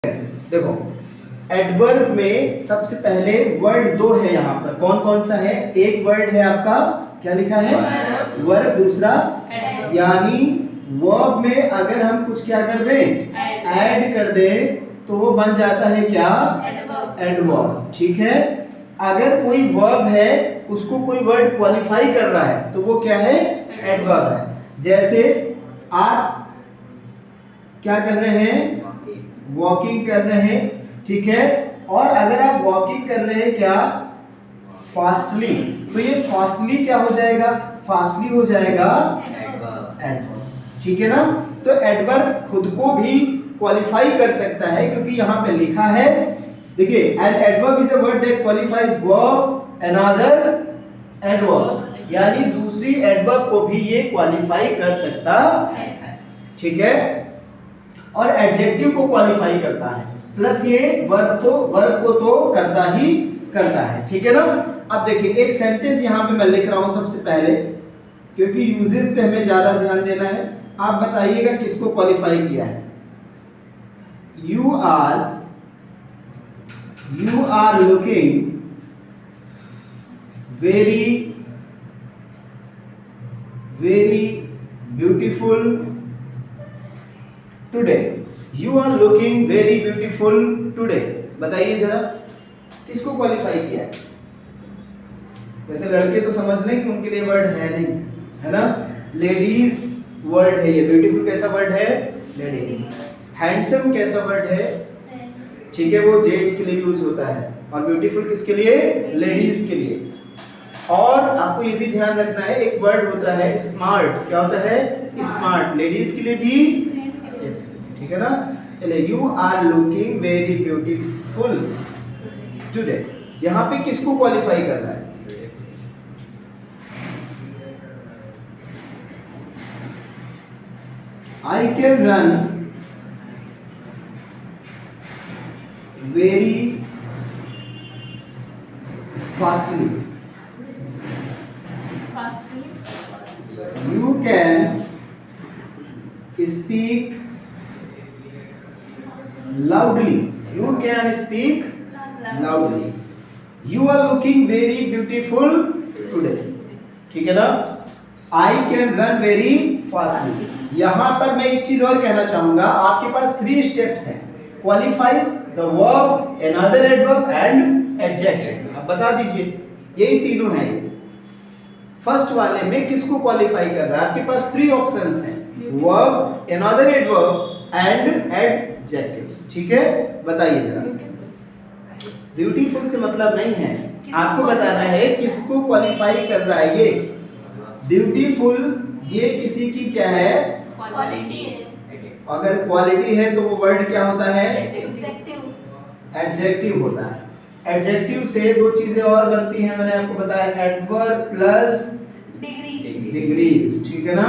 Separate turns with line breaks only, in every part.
देखो एडवर्ब में सबसे पहले वर्ड दो है यहाँ पर, कौन कौन सा है? एक वर्ड है आपका, क्या लिखा है? वर्ब। दूसरा यानी वर्ब में अगर हम कुछ क्या कर दें, ऐड कर दें, तो वो बन जाता है क्या? एडवर्ब। ठीक है। अगर कोई वर्ब है उसको कोई वर्ड क्वालिफाई कर रहा है तो वो क्या है? एडवर्ब है। जैसे आप क्या कर रहे हैं? वॉकिंग कर रहे हैं, ठीक है। और अगर आप वॉकिंग कर रहे हैं क्या? फास्टली, तो ये फास्टली क्या हो जाएगा? फास्टली हो जाएगा एडवर्ब। ठीक है ना। तो एडवर्ब खुद को भी क्वालिफाई कर सकता है, क्योंकि यहाँ पे लिखा है, देखिए, an adverb is a word that qualifies verb another adverb, यानी दूसरी एडवर्ब को भी ये क्वालिफाई कर सकता है। ठीक है। और एडजेक्टिव को क्वालिफाई करता है, प्लस ये वर्ब को तो करता ही करता है। ठीक है ना। अब देखिए एक सेंटेंस यहाँ पे मैं लिख रहा हूँ सबसे पहले, क्योंकि यूजेस पे हमें ज्यादा ध्यान देना है। आप बताइएगा किसको क्वालिफाई किया है? You are looking very beautiful today. You are looking very beautiful today. बताइए जरा किसको क्वालिफाई किया है? वैसे लड़के तो समझ लें कि उनके लिए वर्ड है नहीं, है ना। लेडीज वर्ड है ये। ब्यूटीफुल कैसा वर्ड है? लेडीज। हैंडसम कैसा वर्ड है? ठीक है, वो जेंट्स के लिए यूज होता है। और ब्यूटीफुल किसके लिए? लेडीज के लिए। और आपको ये भी ध्यान रखना है, एक वर्ड होता है स्मार्ट। क्या होता है? स्मार्ट। लेडीज के लिए भी, ठीक है ना। चलिए, you are looking very beautiful today, यहाँ पे किसको क्वालिफाई कर रहा है? I can run very fastly. You can speak loudly. You can speak loudly. You are looking very beautiful today. ठीक है ना। I can run very fastly. यहाँ पर मैं एक चीज और कहना चाहूंगा, आपके पास 3 स्टेप्स हैं, qualifies, the verb, another adverb and adjective. अब बता दीजिए, यही तीनों हैं। फर्स्ट वाले में किसको क्वालिफाई कर रहा है? आपके पास 3 ऑप्शंस हैं, verb, another adverb and adjectives. ठीक है, बताइए जरा। ब्यूटीफुल से मतलब नहीं है, आपको बताना है किसको क्वालिफाई कर रहा है। ये ब्यूटीफुल, ये किसी की क्या है?
क्वालिटी है।
अगर क्वालिटी है तो वो वर्ड क्या होता है? एडजेक्टिव होता है। एडजेक्टिव से 2 चीजें और बनती हैं, मैंने आपको बताया, एडवर्ब प्लस डिग्रीज। ठीक है ना।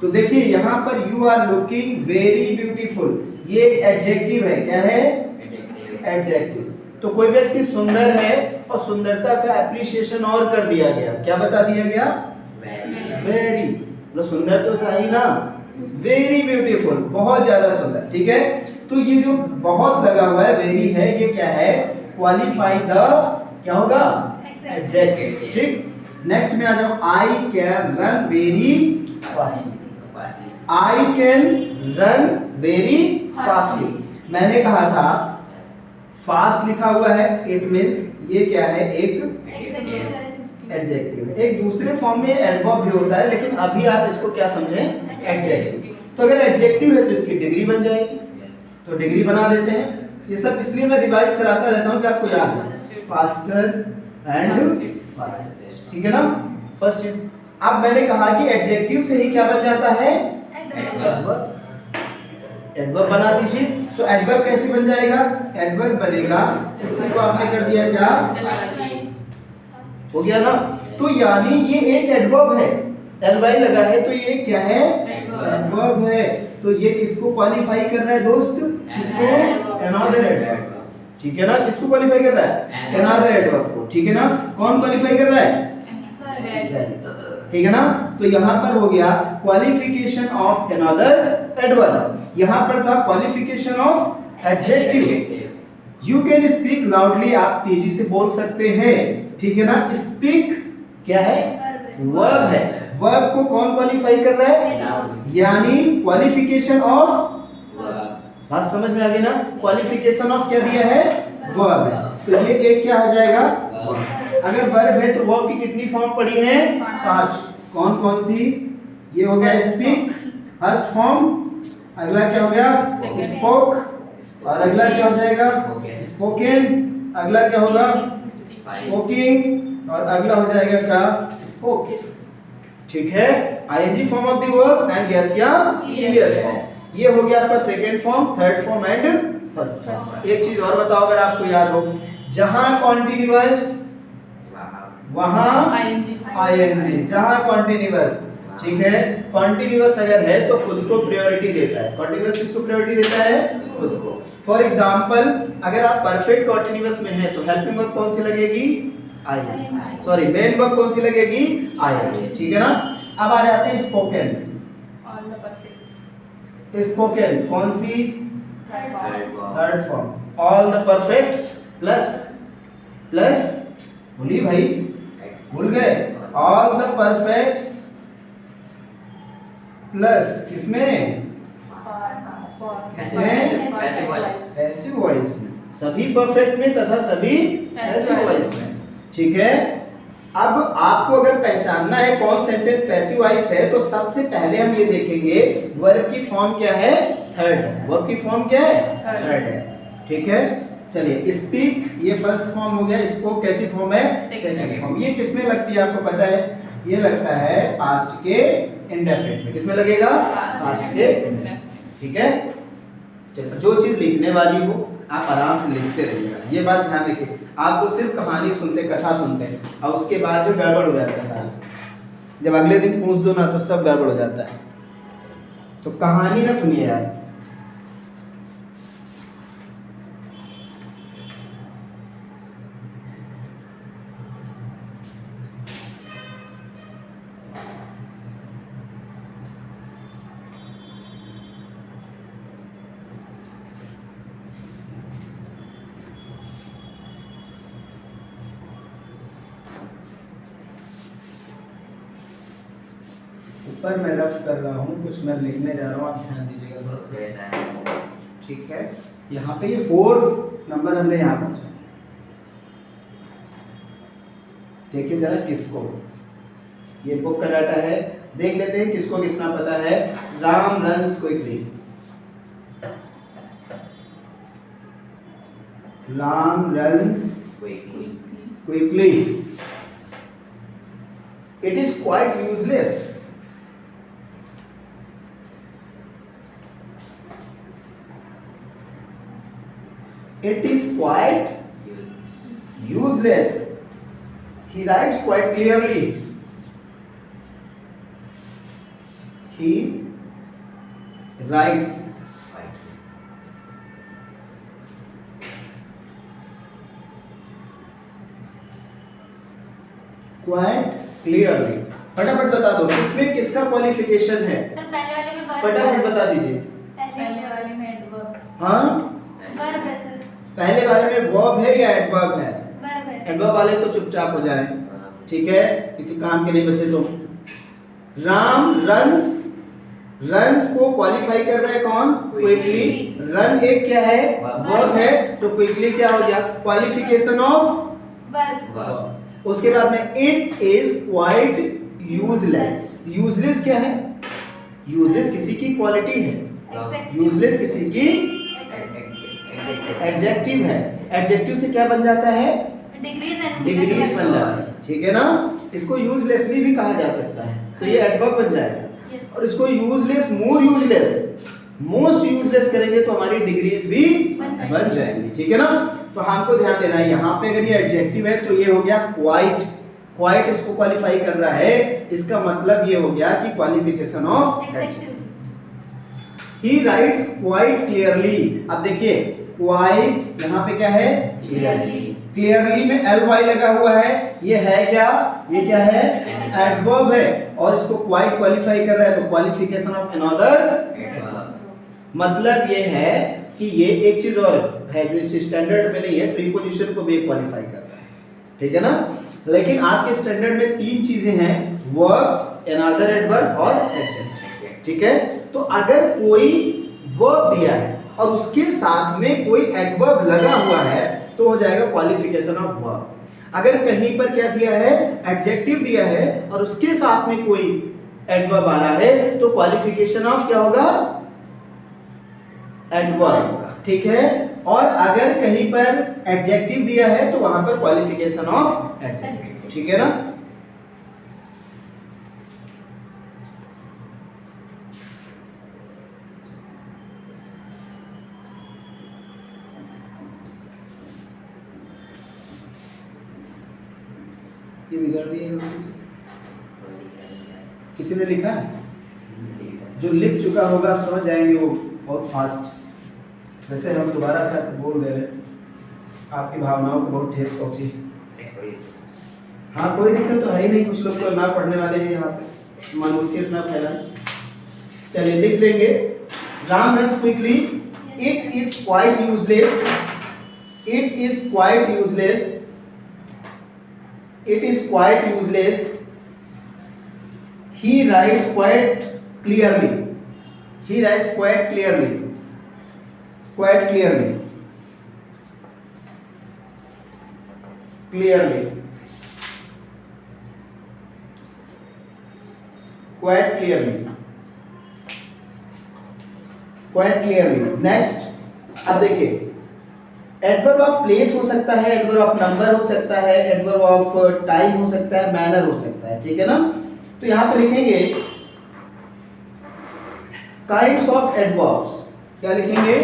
तो देखिए यहाँ पर you are looking very beautiful, ये एडजेक्टिव है। क्या है? एडजेक्टिव। तो कोई व्यक्ति सुंदर है और सुंदरता का एप्रिसिएशन और कर दिया गया, क्या बता दिया गया? वेरी। मतलब सुंदर तो था ही ना, वेरी ब्यूटीफुल, बहुत ज्यादा सुंदर। ठीक है। तो ये जो बहुत लगा हुआ है, वेरी है, ये क्या है? क्वालिफाई द, क्या होगा? एडजेक्टिव। ठीक। नेक्स्ट में आ जाओ, I can run very fastly. I can run very fastly. मैंने कहा था फास्ट लिखा हुआ है, इट मींस ये क्या है? एक एडजेक्टिव है। एक दूसरे फॉर्म में एडवर्ब भी होता है, लेकिन अभी आप इसको क्या समझें? एडजेक्टिव। तो अगर एडजेक्टिव है तो इसकी डिग्री बन जाएगी, तो डिग्री बना देते हैं। ये सब इसलिए मैं रिवाइज कराता रहता हूं कि आपको याद है। Faster and fastest. ठीक है ना। फर्स्ट चीज, अब मैंने कहा कि एडजेक्टिव से ही क्या बन जाता है? एडवर्ब। एडवर्ब बना दीजिए। तो एडवर्ब कैसे बन जाएगा? एडवर्ब बनेगा, इसी को आपने कर दिया क्या? हो गया ना। तो यानी ये एक एडवर्ब है, एलवाई लगा है, तो ये क्या है? एडवर्ब है। तो ये किसको क्वालिफाई कर रहा है दोस्त? किसको? Another adverb. ठीक है ना। किसको क्वालिफाई कर रहा है? अनदर एडवर्ब को। ठीक है ना। कौन क्वालिफाई कर रहा है? ठीक है ना। तो यहाँ पर हो गया क्वालिफिकेशन ऑफ अनदर एडवर्ब, यहाँ पर था qualification of adjective. You can speak loudly, आप तेजी से बोल सकते हैं, ठीक है ना। स्पीक क्या है? वर्ब है। वर्ब को कौन क्वालिफाई कर रहा है? यानी क्वालिफिकेशन ऑफ, बात समझ में आ गई ना? क्वालिफिकेशन ऑफ क्या दिया है? वर्ब। तो ये एक क्या हो जाएगा? अगर वर्ब है तो वर्ब की कितनी फॉर्म पड़ी है? 5। कौन कौन सी? ये हो गया स्पीक, फर्स्ट फॉर्म। अगला क्या हो गया? स्पोक। और अगला क्या हो जाएगा? स्पोकन। अगला क्या होगा? स्पोकिंग। और अगला हो जाएगा क्या? स्पोक्स। ठीक है, ING form of the verb and es या यस फॉर्म। ये हो गया आपका second form, third form and first form. एक चीज और बताओ अगर आपको याद हो, जहां कॉन्टिन्यूअस वहां आईएनजी, जहां कॉन्टिन्यूअस, ठीक है। कॉन्टिन्यूअस अगर है तो खुद को प्रायोरिटी देता है। कॉन्टिन्यूअस किसको प्रायोरिटी देता है? खुद को। फॉर एग्जांपल अगर आप परफेक्ट कॉन्टिन्यूअस में है तो हेल्पिंग वर्ब कौन सी लगेगी? आईएनजी। सॉरी, मेन वर्ब कौन सी लगेगी? आईएनजी, ठीक है ना। अब आ जाते हैं स्पोकन। स्पोकन कौन सी? Third form. All the perfects plus भूली भाई, भूल गए? ऑल द परफेक्ट्स प्लस किसमें? पैसिव वॉइस में। सभी परफेक्ट में तथा सभी पैसिव वॉइस में, ठीक है। अब आपको अगर पहचानना है कौन सेंटेंस पैसिव वॉइस है तो सबसे पहले हम ये देखेंगे वर्ब की फॉर्म क्या है? थर्ड है। वर्ब की फॉर्म क्या है? थर्ड है, ठीक है। चलिए, स्पीक ये फर्स्ट फॉर्म हो गया। स्पोक कैसी फॉर्म है? Second form. ये किसमें लगती है आपको पता है? ये लगता है पास्ट के इंडेफिनिट में। किसमें लगेगा? पास्ट के इंडेफिनिट, ठीक है। चलो, जो चीज लिखने वाली हो आप आराम से लिखते रहिएगा, ये बात ध्यान रखिए। आप लोग सिर्फ कहानी सुनते, कथा सुनते हैं और उसके बाद जो गड़बड़ हो जाता है सारा, जब अगले दिन पूछ दो ना तो सब गड़बड़ हो जाता है। तो कहानी ना सुनिए यार। ऊपर मैं रफ कर रहा हूँ, कुछ मैं लिखने जा रहा हूँ, आप ध्यान दीजिएगा थोड़ा सा, ठीक है। यहाँ पे ये 4 नंबर हमने यहाँ पहुँचा। देखिए जरा किसको, ये बुक का डाटा है, देख लेते हैं किसको कितना पता है। Ram runs quickly, Ram runs quickly. It is quite useless. It is quite useless. He writes quite clearly. He writes quite clearly. फटाफट बता दो इसमें किसका क्वालिफिकेशन है?
सर पहले वाले में
फटाफट बता दीजिए।
पहले वाले में एडवर्ब।
हाँ,
वर्ब है सर।
पहले वाले में वर्ब है या एडवर्ब है?
वर्ब है।
एडवर्ब वाले तो चुपचाप हो जाए, ठीक है, किसी काम के नहीं बचे तो। राम रन्स, रन्स को क्वालिफाई कर रहा है कौन? क्विकली। रन एक क्या है? वर्ब है, तो क्विकली क्या हो गया? Qualification of
verb.
उसके बाद में it is quite useless. Useless क्या है? यूजलेस किसी की क्वालिटी है, यूजलेस किसी की एडजेक्टिव है। एडजेक्टिव से क्या बन जाता है? डिग्रीज बन जाता है, ठीक है ना। इसको यूजलेसली भी कहा जा सकता है, तो ये एडवर्ब बन जाएगा। और इसको यूजलेस, मोर यूजलेस, मोस्ट यूजलेस करेंगे तो हमारी डिग्रीज भी बन जाएंगी, ठीक है ना। तो हमको ध्यान देना है, यहाँ पे अगर ये एडजेक्टिव है तो ये हो गया क्वाइट। क्वाइट इसको क्वालिफाई कर रहा है, इसका मतलब ये हो गया कि qualification of adjective. He rights quite clearly. अब देखिए क्वाइट यहाँ पे क्या है? क्लियरली। क्लियरली में ly लगा हुआ है, ये है क्या? ये क्या है? एडवर्ब है, और इसको क्वाइट क्वालिफाई कर रहा है, तो क्वालिफिकेशन ऑफ अनदर। मतलब ये है कि ये एक चीज और है जो इस स्टैंडर्ड में नहीं है, प्रीपोजिशन को भी क्वालिफाई करता है, ठीक है ना। लेकिन आपके स्टैंडर्ड में 3 चीजें हैं, वर्ब, अनदर एडवर्ब और एडजेक्टिव, ठीक है। तो अगर कोई वर्ब दिया है और उसके साथ में कोई एडवर्ब लगा हुआ है तो हो जाएगा क्वालिफिकेशन ऑफ वर्ब। अगर कहीं पर क्या दिया है, एडजेक्टिव दिया है और उसके साथ में कोई एडवर्ब आ रहा है तो क्वालिफिकेशन ऑफ क्या होगा, एडवर्ब, ठीक है। और अगर कहीं पर एडजेक्टिव दिया है तो वहां पर क्वालिफिकेशन ऑफ एडजेक्टिव, ठीक है ना। ये बिगाड़ दिए किसी ने लिखा है, जो लिख चुका होगा आप समझ जाएंगे वो बहुत फास्ट। वैसे हम दोबारा से आपको बोल दे रहे हैं, आपकी भावनाओं को बहुत ठेस पहुंची। हाँ कोई दिक्कत तो है ही नहीं, कुछ लोग तो ना पढ़ने वाले हैं यहाँ पे, मानूसियत ना फैलाएं। चलिए लिख लेंगे, Ram runs quickly, it is quite useless, it is quite useless, it is quite useless, he writes quite clearly, he writes quite clearly, quite clearly, clearly, quite clearly, quite clearly। next अब देखिए, एडवर्ब ऑफ प्लेस हो सकता है, adverb of number हो सकता है, adverb of time हो सकता है, मैनर हो सकता है, ठीक है ना। तो यहां पे लिखेंगे काइंड्स ऑफ एडवर्ब्स, क्या लिखेंगे,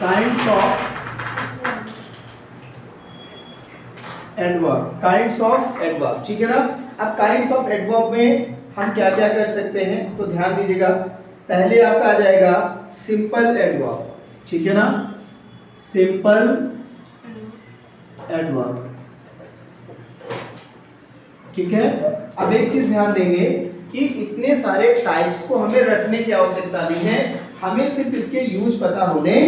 kinds of adverb, kinds of adverb, ठीक है ना। अब काइंड्स ऑफ एडवर्ब में हम क्या क्या कर सकते हैं तो ध्यान दीजिएगा। पहले आपका आ जाएगा सिंपल एडवर्ब, ठीक है ना, सिंपल एडवर्ब, ठीक है। अब एक चीज ध्यान देंगे कि इतने सारे टाइप्स को हमें रटने की आवश्यकता नहीं है, हमें सिर्फ इसके यूज पता होने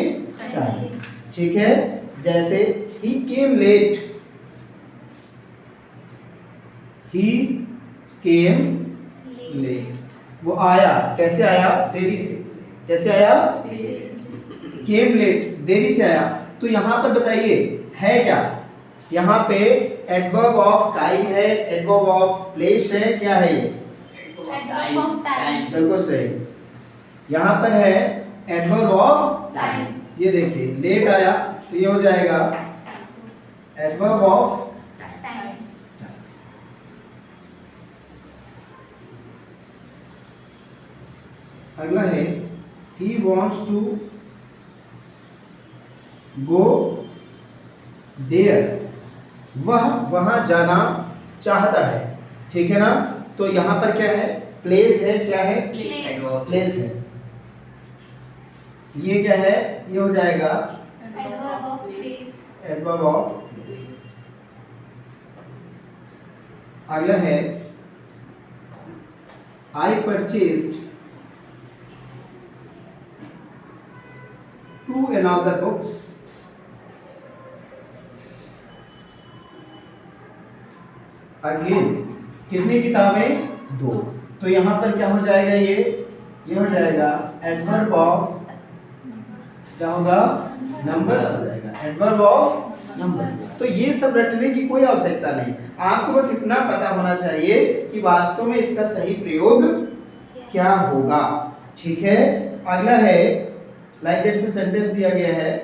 चाहिए, ठीक है। जैसे ही केम लेट, ही केम लेट, वो आया, कैसे आया, देरी से, कैसे आया, केम लेट, देरी से आया। तो यहां पर बताइए है क्या, यहाँ पे एडवर्ब ऑफ टाइम है, एडवर्ब ऑफ प्लेस है, क्या है ये,
एडवर्ब ऑफ टाइम,
बिल्कुल सही। यहाँ पर है एडवर्ब ऑफ
टाइम,
ये देखिए लेट आया तो ये हो जाएगा एडवर्ब ऑफ
टाइम,
अगला है he wants to go there, वह वहां जाना चाहता है, ठीक है ना। तो यहां पर क्या है, प्लेस है, क्या है, प्लेस है। ये क्या है, ये हो जाएगा
adverb of place,
adverb of. अगला है I purchased two another books, again कितनी किताबें, 2। तो यहां पर क्या हो जाएगा, ये हो जाएगा एडवर्ब ऑफ, क्या होगा, नंबर्स हो जाएगा, एडवर्ब ऑफ नंबर्स। तो ये सब रटने की कोई आवश्यकता नहीं, आपको बस इतना पता होना चाहिए कि वास्तव में इसका सही प्रयोग क्या होगा, ठीक है। अगला है लाइक दैट में सेंटेंस दिया गया है,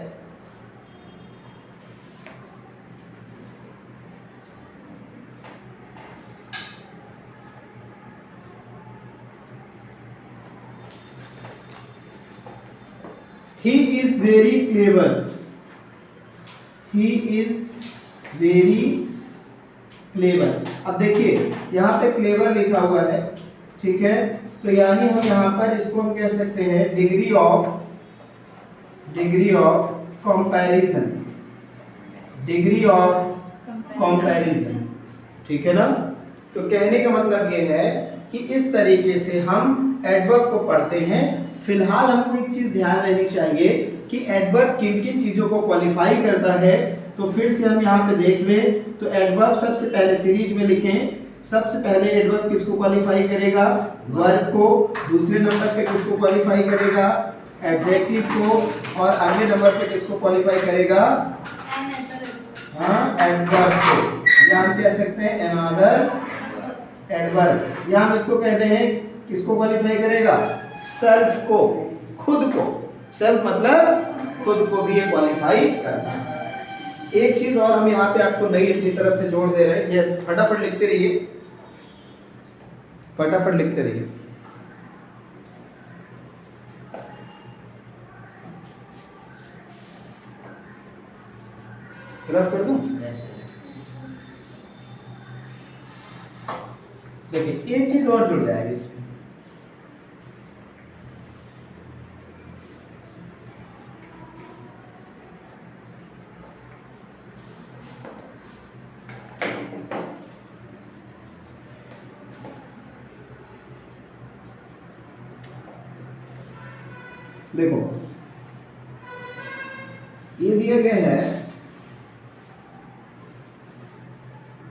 he is very clever, he is very clever। अब देखिए यहाँ पे क्लेवर लिखा हुआ है, ठीक है। तो यानी हम यहाँ पर इसको हम कह सकते हैं degree of comparison, degree of comparison, ठीक है ना। तो कहने का मतलब ये है कि इस तरीके से हम एडवर्ब को पढ़ते हैं, फिलहाल हमको एक चीज ध्यान रहनी चाहिए कि एडवर्ब किन किन चीजों को क्वालिफाई करता है। तो फिर से हम यहाँ पे देख लें तो एडवर्ब सबसे पहले सीरीज में लिखें। सबसे पहले एडवर्ब किसको क्वालिफाई करेगा? वर्ब को। दूसरे नंबर पे किसको क्वालिफाई करेगा? एडजेक्टिव को। और अगले नंबर पे किसको क्वालिफाई करेगा? हाँ, एडवर्ब को, या हम कह सकते हैं अनदर एडवर्ब, या हम इसको कहते हैं किसको क्वालिफाई करेगा? सेल्फ को, खुद को। सेल्फ मतलब खुद को भी ये क्वालिफाई करता है। एक चीज और हम यहाँ पे आपको नई अपनी तरफ से जोड़ दे रहे हैं, ये फटाफट लिखते रहिए, फटाफट लिखते रहिए। रफ कर दूं? देखिए एक चीज और जुड़ जाएगी इसमें। देखो ये दिया गया है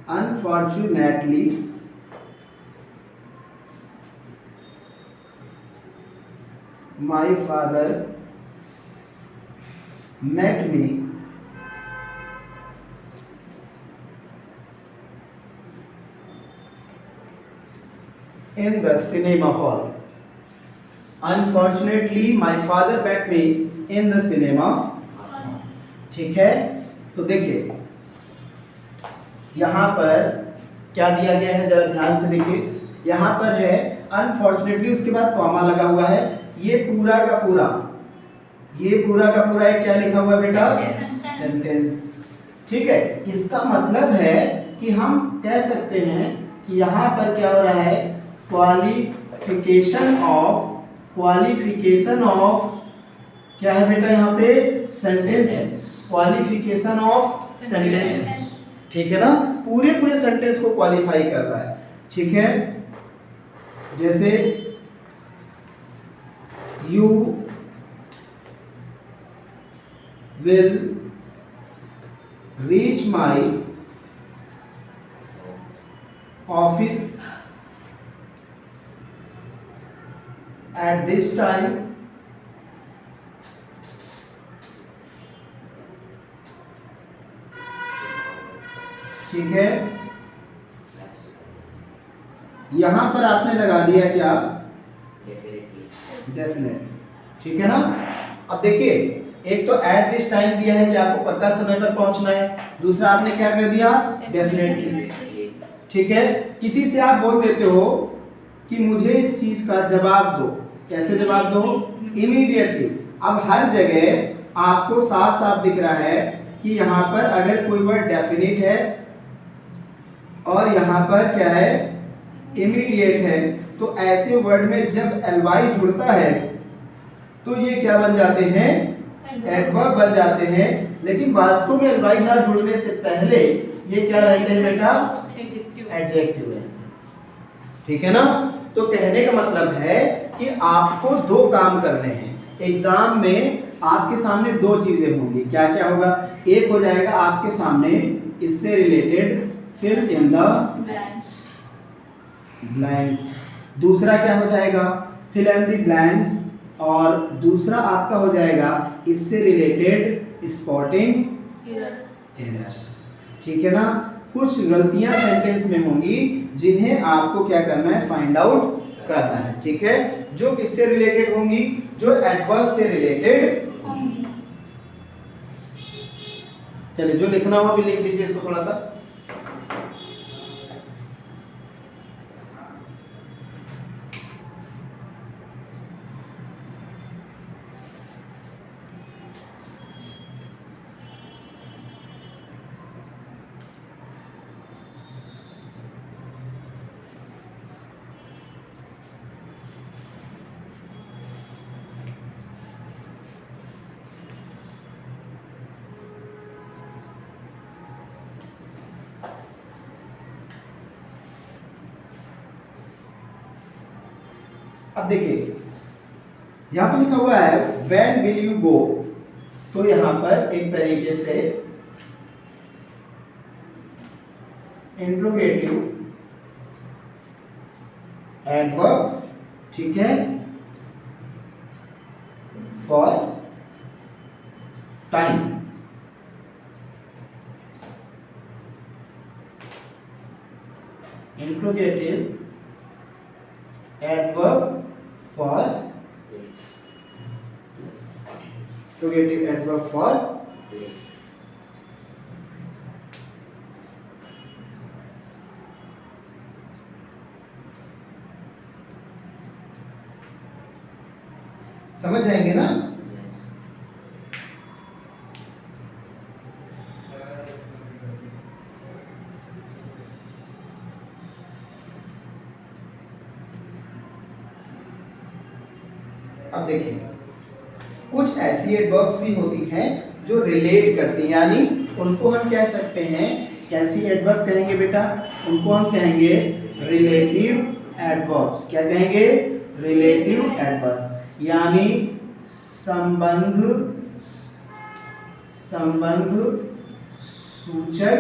unfortunately my father met me in the cinema hall. Unfortunately, my father met me in the cinema. ठीक है, तो देखिए यहाँ पर क्या दिया गया है, जरा ध्यान से देखिए। यहाँ पर है अनफॉर्चुनेटली, उसके बाद कॉमा लगा हुआ है। ये पूरा का पूरा है, क्या लिखा हुआ है बेटा? सेंटेंस। ठीक है, इसका मतलब है कि हम कह सकते हैं कि यहाँ पर क्या हो रहा है? क्वालिफिकेशन ऑफ क्या है बेटा? यहाँ पे सेंटेंस है, क्वालिफिकेशन ऑफ सेंटेंस। ठीक है ना, पूरे सेंटेंस को क्वालिफाई कर रहा है। ठीक है, जैसे you will reach my office at this time ठीक है, यहां पर आपने लगा दिया क्या? डेफिनेटली। ठीक है ना। अब देखिए, एक तो एट दिस टाइम दिया है कि आपको पक्का समय पर पहुंचना है, दूसरा आपने क्या कर दिया? डेफिनेटली। ठीक है, किसी से आप बोल देते हो कि मुझे इस चीज का जवाब दो, कैसे जवाब दो? इमीडिएटली। अब हर जगह आपको साफ साफ दिख रहा है कि यहाँ पर अगर कोई वर्ड डेफिनिट है और यहाँ पर क्या है? इमीडिएट है, तो ऐसे वर्ड में जब एलवाई जुड़ता है तो ये क्या बन जाते हैं? एडवर्ब बन जाते हैं। लेकिन वास्तव में एलवाई ना जुड़ने से पहले ये क्या रहते हैं बेटा? एडजेक्टिव है। ठीक है ना। तो कहने का मतलब है कि आपको दो काम करने हैं। एग्जाम में आपके सामने दो चीजें होंगी। क्या क्या होगा? एक हो जाएगा आपके सामने इससे related fill in the blanks, दूसरा क्या हो जाएगा? फिल इन द ब्लैंक्स, और दूसरा आपका हो जाएगा इससे रिलेटेड स्पॉटिंग एरर्स। ठीक है ना। कुछ गलतियां सेंटेंस में होंगी जिन्हें आपको क्या करना है? फाइंड आउट करना है। ठीक है, जो किससे रिलेटेड होंगी? जो एडवर्ब से रिलेटेड होंगी। चलिए, जो लिखना हो भी लिख लीजिए इसको थोड़ा सा। अब देखिए, यहाँ पर लिखा हुआ है व्हेन विल यू गो, तो यहाँ पर एक तरीके से इंट्रोगेटिव एडवर्ब, ठीक है, for time. Interrogative adverb for interrogative adverb for समझ जाएंगे ना। अब देखिए कुछ ऐसी एडवर्ब्स भी होती हैं जो रिलेट करती हैं, यानी उनको हम कह सकते हैं, कैसी एडवर्ब कहेंगे बेटा, उनको हम कहेंगे रिलेटिव एडवर्ब्स। क्या कहेंगे? रिलेटिव एडवर्ब, यानी संबंध सूचक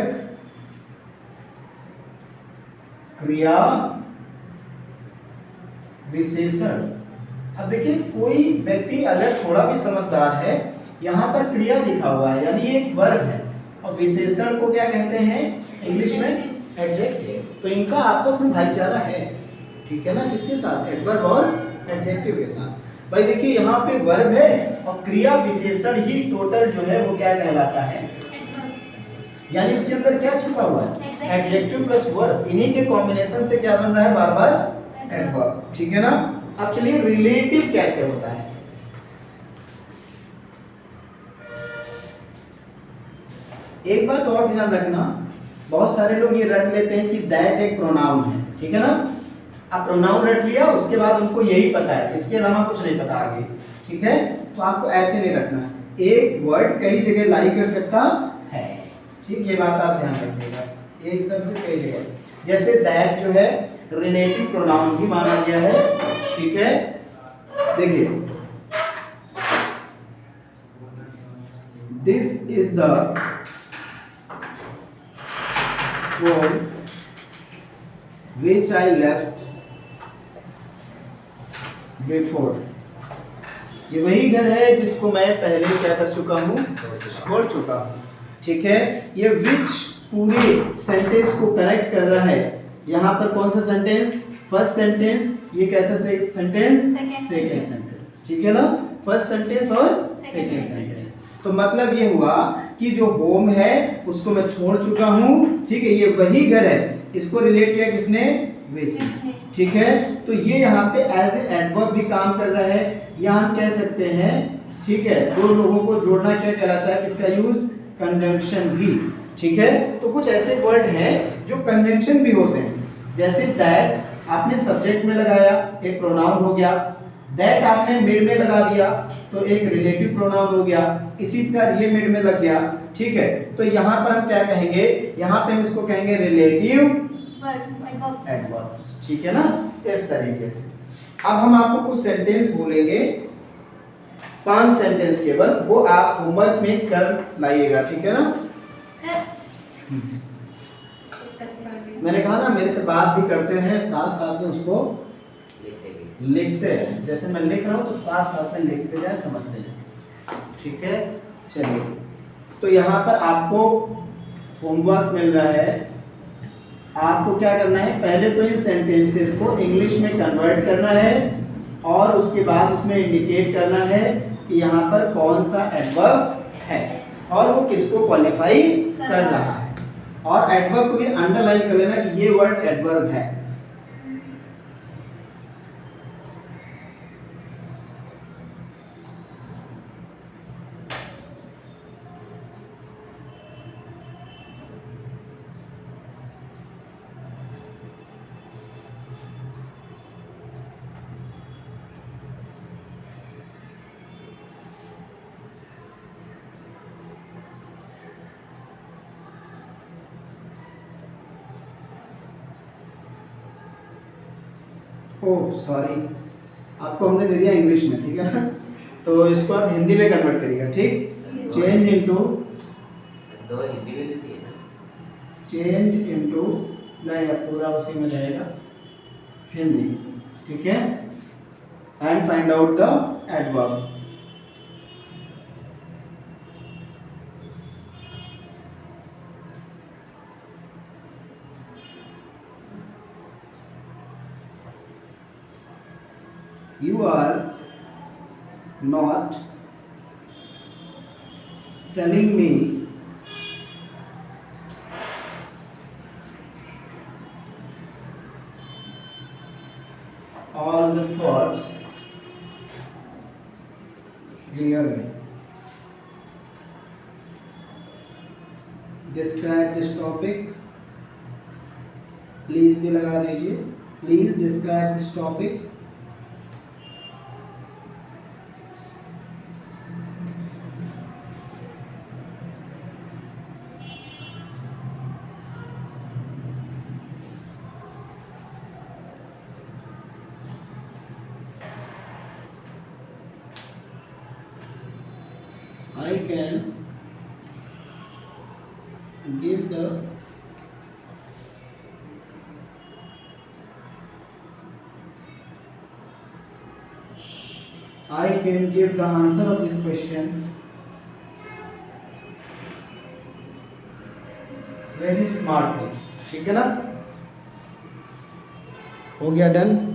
क्रिया विशेषण। अब देखिए कोई व्यक्ति अगर थोड़ा भी समझदार है, यहाँ पर क्रिया लिखा हुआ है यानी ये एक वर्ब है, और विशेषण को क्या कहते हैं इंग्लिश में? एडजेक्टिव। तो इनका आपस में भाईचारा है, ठीक है ना, किसके साथ? एडवर्ब और एडजेक्टिव के साथ। भाई देखिए यहाँ पे वर्ब है और क्रिया विशेषण ही टोटल जो है वो क्या कहलाता है? यानी उसके अंदर क्या छिपा हुआ है? एडजेक्टिव प्लस वर्ब, इन्हीं के कॉम्बिनेशन से क्या बन रहा है? बार बार एडवर्ब, ठीक है ना। अब चलिए रिलेटिव कैसे होता है। एक बात और ध्यान रखना, बहुत सारे लोग ये रट लेते हैं कि दैट एक प्रोनाउन है, ठीक है ना। आप प्रोनाउन रट लिया, उसके बाद उनको यही पता है, इसके अलावा कुछ नहीं पता आगे, ठीक है। तो आपको ऐसे नहीं रखना, एक वर्ड कई जगह लाई कर सकता है, ठीक, ये बात आप ध्यान रखिएगा। एक शब्द कई जगह, जैसे दैट जो है रिलेटिव प्रोनाउन भी माना गया है, ठीक है। देखिए this is the home which I left before। ये वही घर है जिसको मैं पहले क्या कर चुका हूँ? छोड़ चुका हूँ, ठीक है। ये विच पूरे सेंटेंस को कनेक्ट कर रहा है। यहाँ पर कौन सा सेंटेंस? First sentence. ये कैसा सेंटेंस? सेकेंड सेंटेंस, ठीक है ना। फर्स्ट सेंटेंस और सेकेंड सेंटेंस। तो मतलब ये हुआ कि जो होम है उसको मैं छोड़ चुका हूँ, ठीक है, ये वही घर है, इसको रिलेट किया किसने? विच, ठीक है। तो ये यहाँ पे एज ए एडवर्ब भी काम कर रहा है, या हम कह सकते हैं, ठीक है, दो लोगों को जोड़ना क्या कहलाता है? किसका यूज? कंजंक्शन भी, ठीक है। तो कुछ ऐसे वर्ड हैं जो कंजंक्शन भी होते हैं, जैसे दैट आपने सब्जेक्ट में लगाया, एक प्रोनाउन हो गया। दैट आपने मिड में लगा दिया तो एक रिलेटिव प्रोनाउन हो गया, इसी प्रकार ये मिड में लग गया, ठीक है। तो यहाँ पर हम क्या कहेंगे? यहाँ पे हम इसको कहेंगे रिलेटिव एडवर्ब्स, ठीक है ना, इस तरीके से। अब हम आपको कुछ सेंटेंस बोलेंगे, 5 सेंटेंस केवल, वो आप होमवर्क में कर लाइएगा, ठीक है ना। मैंने कहा ना मेरे से बात भी करते हैं, साथ साथ में उसको लिखते हैं, जैसे मैं लिख रहा हूँ तो साथ साथ में लिखते जाए, समझते जाए, ठीक है। चलिए, तो यहाँ पर आपको होमवर्क मिल रहा है, आपको क्या करना है? पहले तो इन सेंटेंसेस को इंग्लिश में कन्वर्ट करना है, और उसके बाद उसमें इंडिकेट करना है कि यहाँ पर कौन सा एडवर्ब है और वो किसको क्वालिफाई कर रहा है, और एडवर्ब को भी अंडरलाइन कर लेना कि ये वर्ड एडवर्ब है। ओह सॉरी, आपको हमने दे दिया इंग्लिश में, ठीक है ना। तो इसको आप हिंदी में कन्वर्ट करिएगा, ठीक। चेंज इनटू,
दो हिंदी में देती है ना,
चेंज इनटू, नहीं अब पूरा उसी में रहेगा हिंदी, ठीक है। And find out the adverb. You are not telling me all the thoughts clearly. Describe this topic. Please भी लगा दीजिए. Please describe this topic. I can give the answer of this question very smartly, ठीक है ना। हो गया done.